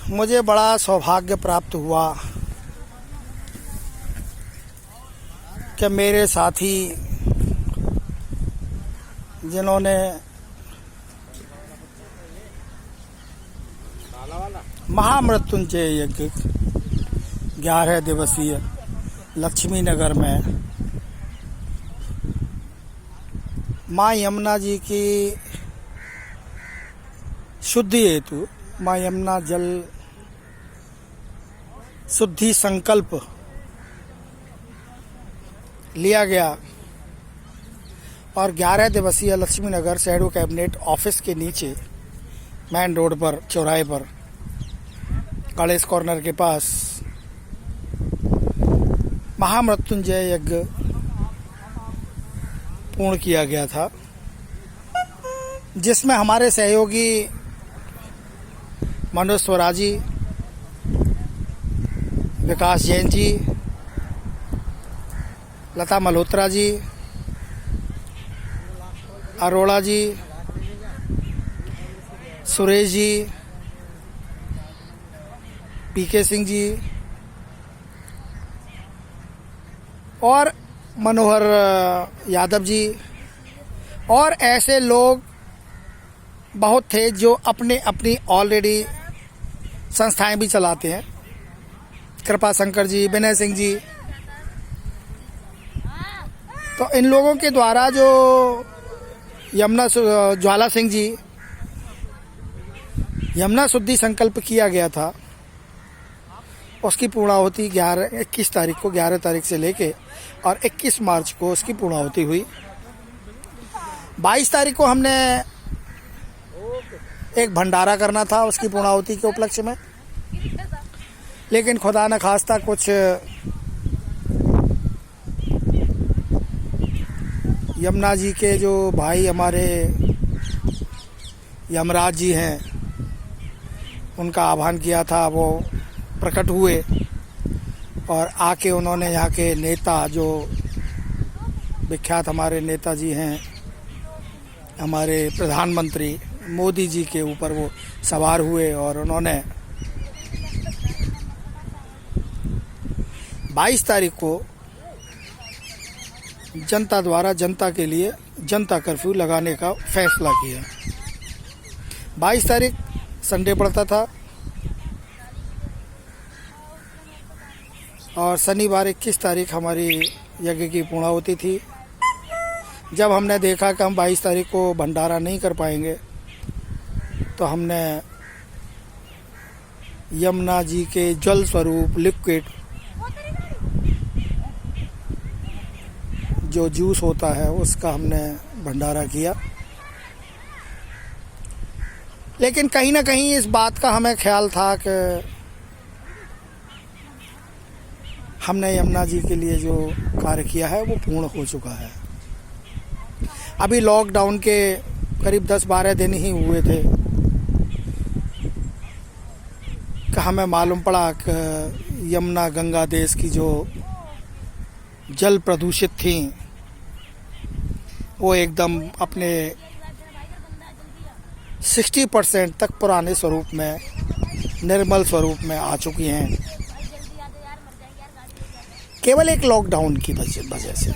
मुझे बड़ा सौभाग्य प्राप्त हुआ कि मेरे साथी जिन्होंने महामृत्युंजय यज्ञ 11 दिवसीय लक्ष्मी नगर में माँ यमुना जी की शुद्धि हेतु माँ यमुना जल शुद्धि संकल्प लिया गया और 11 दिवसीय लक्ष्मी नगर शैडो कैबिनेट ऑफिस के नीचे मेन रोड पर चौराहे पर गणेश कॉर्नर के पास महामृत्युंजय यज्ञ पूर्ण किया गया था, जिसमें हमारे सहयोगी मनोज स्वराजी, विकास जैन जी, लता मल्होत्रा जी, अरोड़ा जी, सुरेश जी, पीके सिंह जी और मनोहर यादव जी और ऐसे लोग बहुत थे जो अपने अपनी ऑलरेडी संस्थाएं भी चलाते हैं। कृपा शंकर जी, विनय सिंह जी, तो इन लोगों के द्वारा जो यमुना ज्वाला सिंह जी यमुना शुद्धि संकल्प किया गया था, उसकी पूर्णाहुति 21 तारीख को 11 तारीख से लेके और 21 मार्च को उसकी पूर्णाहुति हुई। 22 तारीख को हमने एक भंडारा करना था उसकी पूर्णाहुति के उपलक्ष्य में, लेकिन खुदा न खास्ता कुछ यमुना जी के जो भाई हमारे यमराज जी हैं, उनका आह्वान किया था, वो प्रकट हुए और आके उन्होंने यहाँ के नेता जो विख्यात हमारे नेताजी हैं, हमारे प्रधानमंत्री मोदी जी के ऊपर वो सवार हुए और उन्होंने 22 तारीख को जनता द्वारा जनता के लिए जनता कर्फ्यू लगाने का फैसला किया। 22 तारीख संडे पड़ता था और शनिवार 21 तारीख हमारी यज्ञ की पूर्णाहुति थी। जब हमने देखा कि हम 22 तारीख को भंडारा नहीं कर पाएंगे, तो हमने यमुना जी के जल स्वरूप लिक्विड जो जूस होता है उसका हमने भंडारा किया। लेकिन कहीं ना कहीं इस बात का हमें ख्याल था कि हमने यमुना जी के लिए जो कार्य किया है वो पूर्ण हो चुका है। अभी लॉकडाउन के करीब 10-12 दिन ही हुए थे कि हमें मालूम पड़ा कि यमुना गंगा देश की जो जल प्रदूषित थी वो एकदम अपने 60% तक पुराने स्वरूप में, निर्मल स्वरूप में आ चुकी हैं, केवल एक लॉकडाउन की वजह से।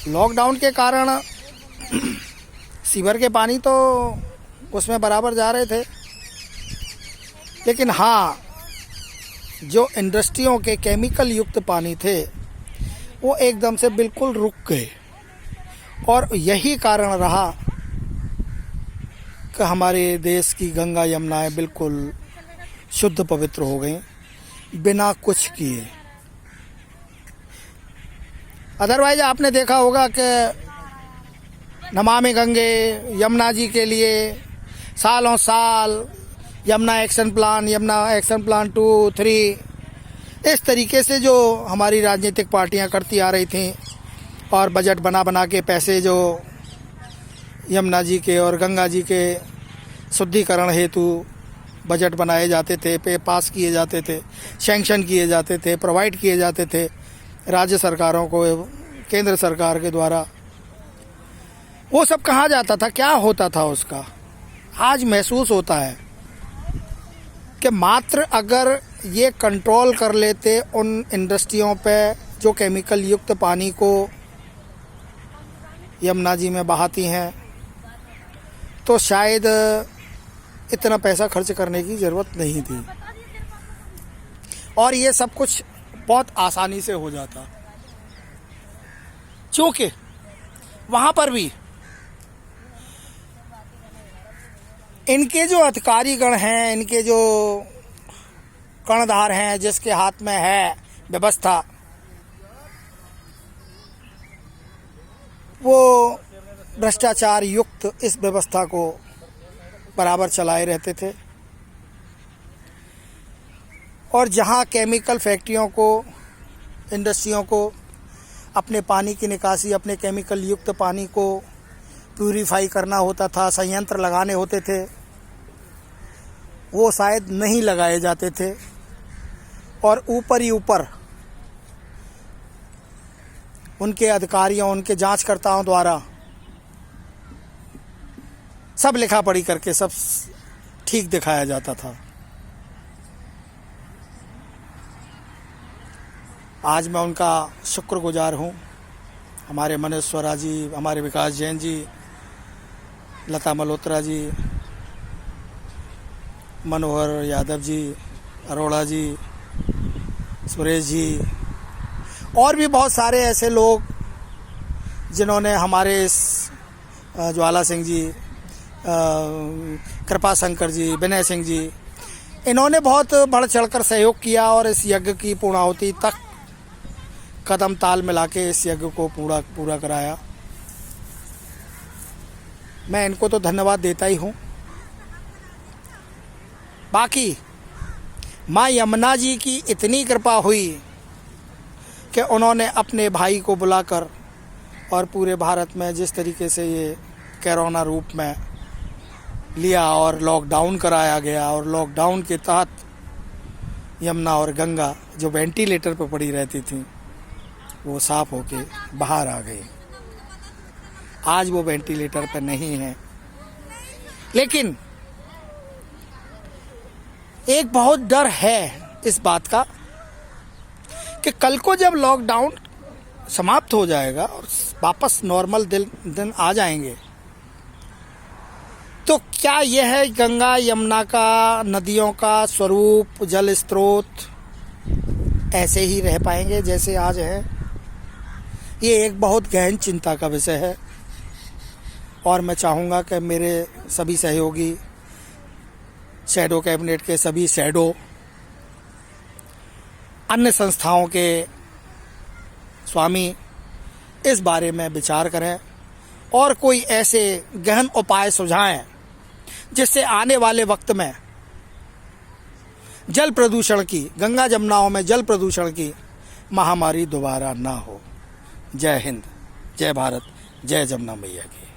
लॉकडाउन के कारण सीवर के पानी तो उसमें बराबर जा रहे थे, लेकिन हाँ, जो इंडस्ट्रियों के केमिकल युक्त पानी थे वो एकदम से बिल्कुल रुक गए और यही कारण रहा कि हमारे देश की गंगा यमुनाएं बिल्कुल शुद्ध पवित्र हो गई बिना कुछ किए। अदरवाइज आपने देखा होगा कि नमामि गंगे यमुना जी के लिए सालों साल यमुना एक्शन प्लान 2, 3 इस तरीके से जो हमारी राजनीतिक पार्टियां करती आ रही थीं और बजट बना के पैसे जो यमुना जी के और गंगा जी के शुद्धिकरण हेतु बजट बनाए जाते थे, पास किए जाते थे, सैंक्शन किए जाते थे, प्रोवाइड किए जाते थे राज्य सरकारों को, केंद्र सरकार के द्वारा, वो सब कहाँ जाता था, क्या होता था उसका? आज महसूस होता है कि मात्र अगर ये कंट्रोल कर लेते उन इंडस्ट्रियों पे जो केमिकल युक्त पानी को यमुना जी में बहाती हैं, तो शायद इतना पैसा खर्च करने की ज़रूरत नहीं थी और ये सब कुछ बहुत आसानी से हो जाता। क्योंकि वहाँ पर भी इनके जो अधिकारीगण हैं, इनके जो कर्णधार हैं, जिसके हाथ में है व्यवस्था, वो भ्रष्टाचार युक्त इस व्यवस्था को बराबर चलाए रहते थे। और जहाँ केमिकल फैक्ट्रियों को, इंडस्ट्रियों को अपने पानी की निकासी, अपने केमिकल युक्त पानी को प्यूरीफाई करना होता था, संयंत्र लगाने होते थे, वो शायद नहीं लगाए जाते थे और ऊपर ही ऊपर उनके अधिकारियों, उनके जांचकर्ताओं द्वारा सब लिखा पढ़ी करके सब ठीक दिखाया जाता था। आज मैं उनका शुक्रगुजार हूँ। हमारे मनोज स्वरा जी, हमारे विकास जैन जी, लता मल्होत्रा जी, मनोहर यादव जी, अरोड़ा जी, सुरेश जी और भी बहुत सारे ऐसे लोग जिन्होंने हमारे इस ज्वाला सिंह जी, कृपा शंकर जी, विनय सिंह जी, इन्होंने बहुत बढ़ चढ़कर सहयोग किया और इस यज्ञ की पूर्णाहुति तक कदम ताल मिला के इस यज्ञ को पूरा कराया। मैं इनको तो धन्यवाद देता ही हूँ। बाकी माँ यमुना जी की इतनी कृपा हुई कि उन्होंने अपने भाई को बुलाकर और पूरे भारत में जिस तरीके से ये कोरोना रूप में लिया और लॉकडाउन कराया गया, और लॉकडाउन के तहत यमुना और गंगा जो वेंटिलेटर पर पड़ी रहती थी वो साफ होके बाहर आ गई। आज वो वेंटिलेटर पर नहीं है, लेकिन एक बहुत डर है इस बात का कि कल को जब लॉकडाउन समाप्त हो जाएगा और वापस नॉर्मल दिन आ जाएंगे, तो क्या यह गंगा यमुना का, नदियों का स्वरूप, जल स्रोत ऐसे ही रह पाएंगे जैसे आज है? ये एक बहुत गहन चिंता का विषय है और मैं चाहूँगा कि मेरे सभी सहयोगी, शैडो कैबिनेट के सभी शैडो, अन्य संस्थाओं के स्वामी इस बारे में विचार करें और कोई ऐसे गहन उपाय सुझाएं जिससे आने वाले वक्त में जल प्रदूषण की, गंगा जमुनाओं में जल प्रदूषण की महामारी दोबारा ना हो। जय हिंद, जय भारत, जय जमुना मैया की।